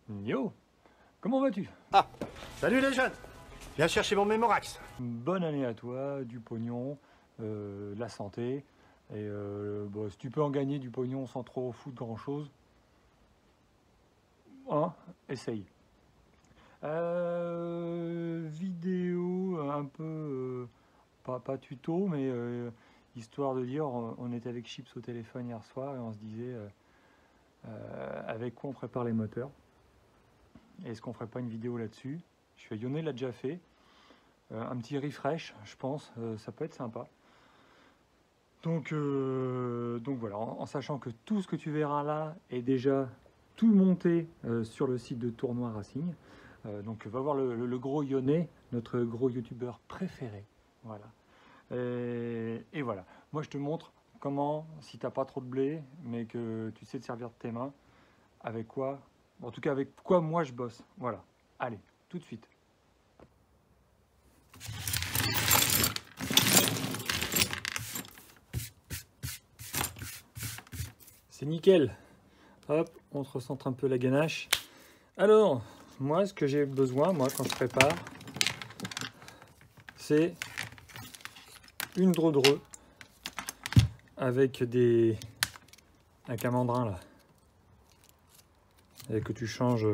Yo, comment vas-tu? Ah, salut les jeunes. Viens chercher mon Mémorax. Bonne année à toi, du pognon, de la santé. Et bon, si tu peux en gagner du pognon sans trop foutre grand-chose, hein, essaye. Vidéo un peu, pas tuto, mais histoire de dire, on était avec Chips au téléphone hier soir et on se disait avec quoi on prépare les moteurs. Est-ce qu'on ferait pas une vidéo là-dessus? Je fais Yone l'a déjà fait. Un petit refresh, je pense, ça peut être sympa. Donc voilà, en sachant que tout ce que tu verras là est déjà tout monté sur le site de Tournoi Racing. Donc va voir le gros Yone, notre gros youtubeur préféré. Voilà. Et voilà. Moi je te montre comment, si t'as pas trop de blé, mais que tu sais te servir de tes mains, avec quoi, en tout cas avec quoi moi je bosse. Voilà. Allez, tout de suite. C'est nickel. Hop, on se recentre un peu la ganache. Alors, moi, ce que j'ai besoin, moi, quand je prépare, c'est une dredreux avec un mandrin là, et que tu changes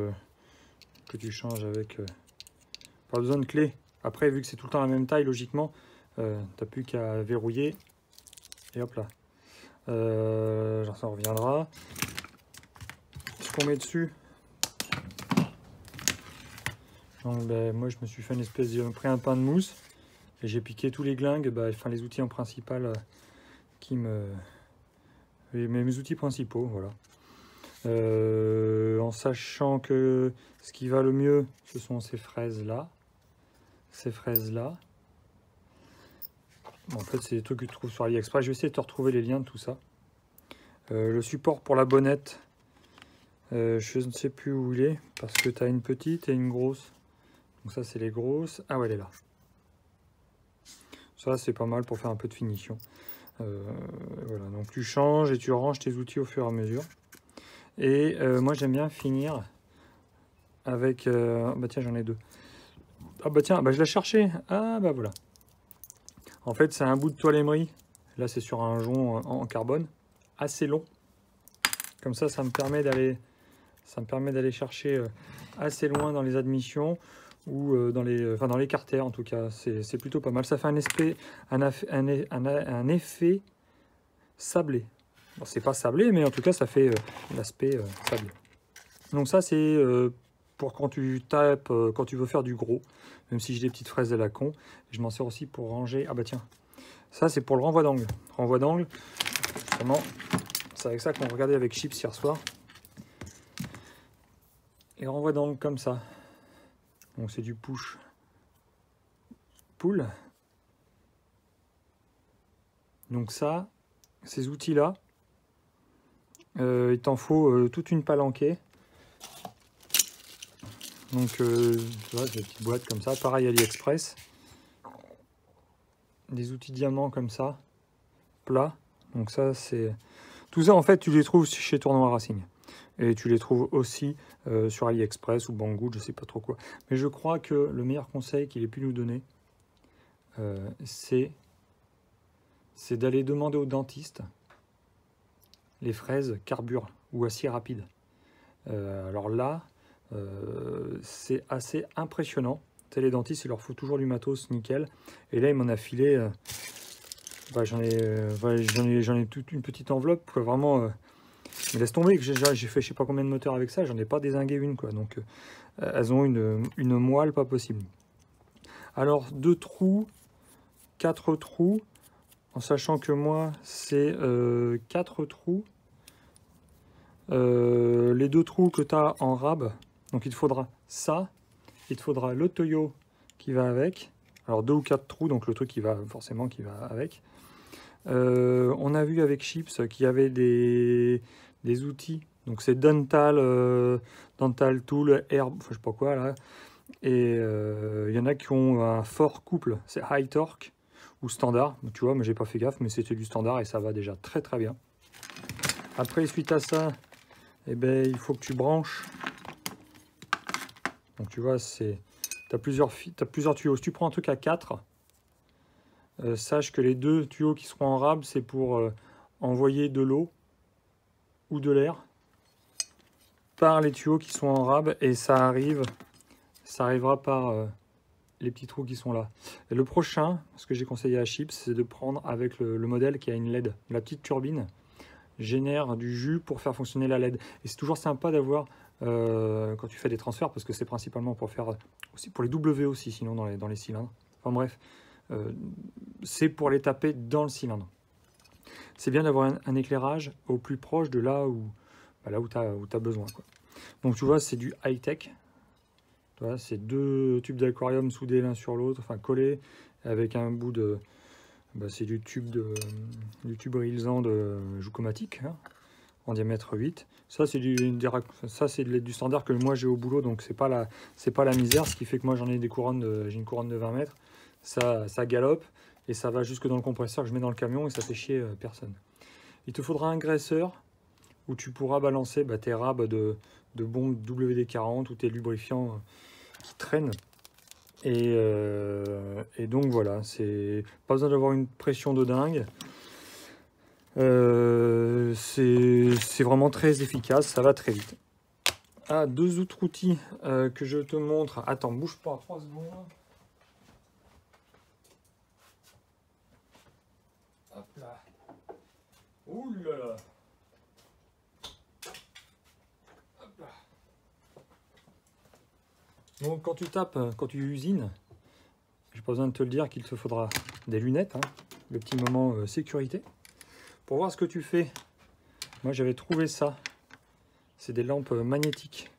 avec. Pas besoin de clé. Après, vu que c'est tout le temps la même taille, logiquement, t'as plus qu'à verrouiller. Et hop là. Ça reviendra. Ce qu'on met dessus. Donc, ben, moi, je me suis fait une espèce de pris un pain de mousse et j'ai piqué tous les glingues, enfin les outils en principal mes outils principaux, voilà. En sachant que ce qui va le mieux, ce sont ces fraises là. Bon, en fait, c'est des trucs que tu trouves sur AliExpress. Je vais essayer de te retrouver les liens de tout ça. Le support pour la bonnette, je ne sais plus où il est parce que tu as une petite et une grosse. Donc ça, c'est les grosses. Ah ouais, elle est là. Ça, c'est pas mal pour faire un peu de finition. Voilà, donc tu changes et tu ranges tes outils au fur et à mesure. Et moi, j'aime bien finir avec... bah tiens, j'en ai deux. Ah bah tiens, bah je l'ai cherché. Ah bah voilà. En fait, c'est un bout de toile émery. Là, c'est sur un jonc en carbone. Assez long. Comme ça me permet d'aller chercher assez loin dans les admissions ou dans les carters en tout cas. C'est plutôt pas mal. Ça fait un effet sablé. Bon, c'est pas sablé, mais en tout cas, ça fait l'aspect sablé. Donc ça, c'est pour quand tu tapes, quand tu veux faire du gros, même si j'ai des petites fraises à la con. Je m'en sers aussi pour ranger. Ah bah tiens, ça c'est pour le renvoi d'angle. Renvoi d'angle, vraiment, c'est avec ça qu'on regardait avec Chips hier soir. Et renvoi d'angle comme ça. Donc c'est du push pull. Donc ça, ces outils-là, il t'en faut toute une palanquée. Donc tu vois, des petites boîtes comme ça, pareil AliExpress. Des outils diamants comme ça, plats. Donc ça, c'est... Tout ça, en fait, tu les trouves chez Tournoi Racing. Et tu les trouves aussi sur AliExpress ou Banggood, je sais pas trop quoi. Mais je crois que le meilleur conseil qu'il ait pu nous donner, c'est d'aller demander au dentiste les fraises carbure ou acier rapide. Alors là, c'est assez impressionnant. Les dentistes, il leur faut toujours du matos nickel. Et là, il m'en a filé... j'en ai toute une petite enveloppe, quoi, vraiment... mais laisse tomber, que j'ai fait je sais pas combien de moteurs avec ça, j'en ai pas dézingué une, quoi. Donc, elles ont une moelle pas possible. Alors, 2 trous, 4 trous, en sachant que moi, c'est 4 trous. Les 2 trous que tu as en rab, donc il te faudra ça, il te faudra le Toyo qui va avec. Alors 2 ou 4 trous, donc le truc qui va avec. On a vu avec Chips qu'il y avait des outils. Donc c'est Dental Tool, Herb, enfin, je sais pas quoi là. Et il y en a qui ont un fort couple, c'est High Torque ou standard. Tu vois, mais j'ai pas fait gaffe, mais c'était du standard et ça va déjà très très bien. Après, suite à ça, eh ben, il faut que tu branches Donc tu vois, tu as plusieurs tuyaux. Si tu prends un truc à 4, sache que les 2 tuyaux qui seront en rab, c'est pour envoyer de l'eau ou de l'air par les tuyaux qui sont en rab, et ça arrivera par les petits trous qui sont là. Et le prochain, ce que j'ai conseillé à Chips, c'est de prendre avec le modèle qui a une LED. La petite turbine génère du jus pour faire fonctionner la LED. Et c'est toujours sympa d'avoir, quand tu fais des transferts, parce que c'est principalement pour faire, aussi pour les W aussi, sinon dans les cylindres. Enfin bref, c'est pour les taper dans le cylindre. C'est bien d'avoir un éclairage au plus proche de là où tu as besoin, quoi. Donc tu vois, c'est du high-tech. C'est 2 tubes d'aquarium soudés l'un sur l'autre, enfin collés, avec un bout de... c'est du tube Rilsan de Joucomatic, hein, en diamètre 8. Ça, c'est du standard que moi j'ai au boulot, donc c'est pas la misère, ce qui fait que moi j'en ai j'ai une couronne de 20 mètres. Ça galope, et ça va jusque dans le compresseur que je mets dans le camion, et ça fait chier personne. Il te faudra un graisseur où tu pourras balancer tes rabs de bombes WD-40 ou tes lubrifiants qui traînent. Et donc voilà, c'est pas besoin d'avoir une pression de dingue. C'est vraiment très efficace, ça va très vite. 2 autres outils que je te montre. Attends, bouge pas, 3 secondes. Hop là. Ouh là là. Hop là. Donc quand tu tapes, quand tu usines, j'ai pas besoin de te le dire qu'il te faudra des lunettes, hein, le petit moment sécurité. Pour voir ce que tu fais, moi j'avais trouvé ça. C'est des lampes magnétiques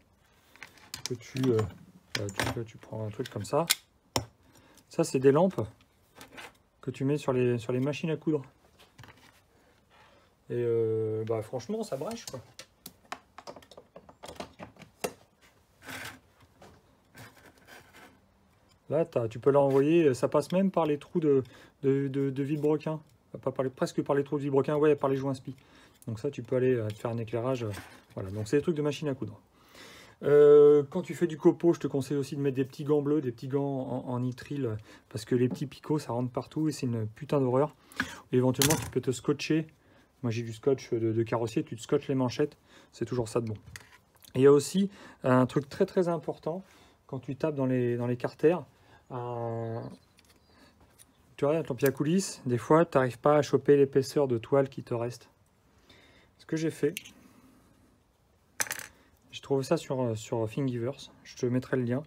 que tu prends un truc comme ça. Ça, c'est des lampes que tu mets sur les machines à coudre. Et franchement, ça brèche, quoi. Là, tu peux l'envoyer, ça passe même par les trous de vilebrequin. Presque par les trous de vilebrequin, ouais, par les joints spi. Donc ça, tu peux aller te faire un éclairage. Voilà, donc c'est des trucs de machine à coudre. Quand tu fais du copeau, je te conseille aussi de mettre des petits gants bleus, des petits gants en nitrile, parce que les petits picots, ça rentre partout et c'est une putain d'horreur. Éventuellement, tu peux te scotcher. Moi, j'ai du scotch de carrossier, tu te scotches les manchettes, c'est toujours ça de bon. Et il y a aussi un truc très très important, quand tu tapes dans les carters, tu vois, ton pied à coulisses, des fois, tu n'arrives pas à choper l'épaisseur de toile qui te reste. Ce que j'ai fait, j'ai trouvé ça sur Thingiverse, je te mettrai le lien.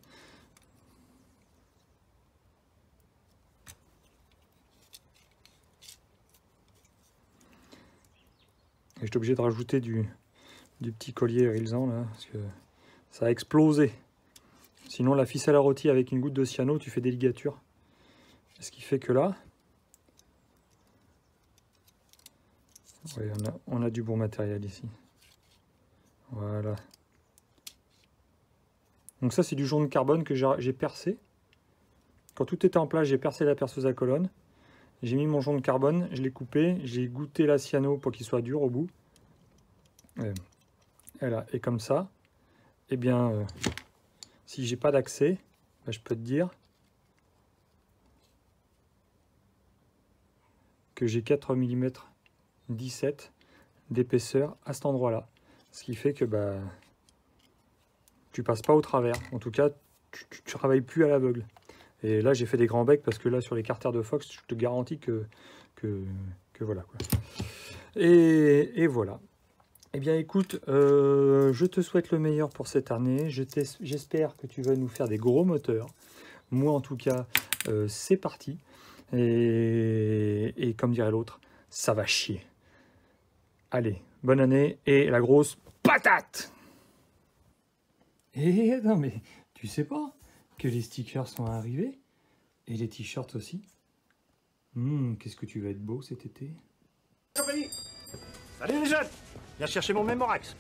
Et j'étais obligé de rajouter du petit collier Rilsan là, parce que ça a explosé. Sinon, la ficelle à rôti avec une goutte de cyano, tu fais des ligatures. Ce qui fait que là, ouais, on a du bon matériel ici. Voilà. Donc ça, c'est du jaune carbone que j'ai percé. Quand tout était en place, j'ai percé la perceuse à colonne. J'ai mis mon jaune carbone, je l'ai coupé, j'ai goûté la cyano pour qu'il soit dur au bout. Voilà. Et comme ça, eh bien, si j'ai pas d'accès, je peux te dire que j'ai 4 mm 17 d'épaisseur à cet endroit-là. Ce qui fait que tu passes pas au travers. En tout cas, tu travailles plus à l'aveugle. Et là, j'ai fait des grands becs parce que là, sur les carters de Fox, je te garantis que voilà, quoi. Et voilà. Eh bien, écoute, je te souhaite le meilleur pour cette année. J'espère que tu vas nous faire des gros moteurs. Moi, en tout cas, c'est parti. Et comme dirait l'autre, ça va chier. Allez, bonne année et la grosse patate! Eh non, mais tu sais pas que les stickers sont arrivés? Et les t-shirts aussi? Qu'est-ce que tu vas être beau cet été? Compagnie. Salut les jeunes! Viens chercher mon Mémorax.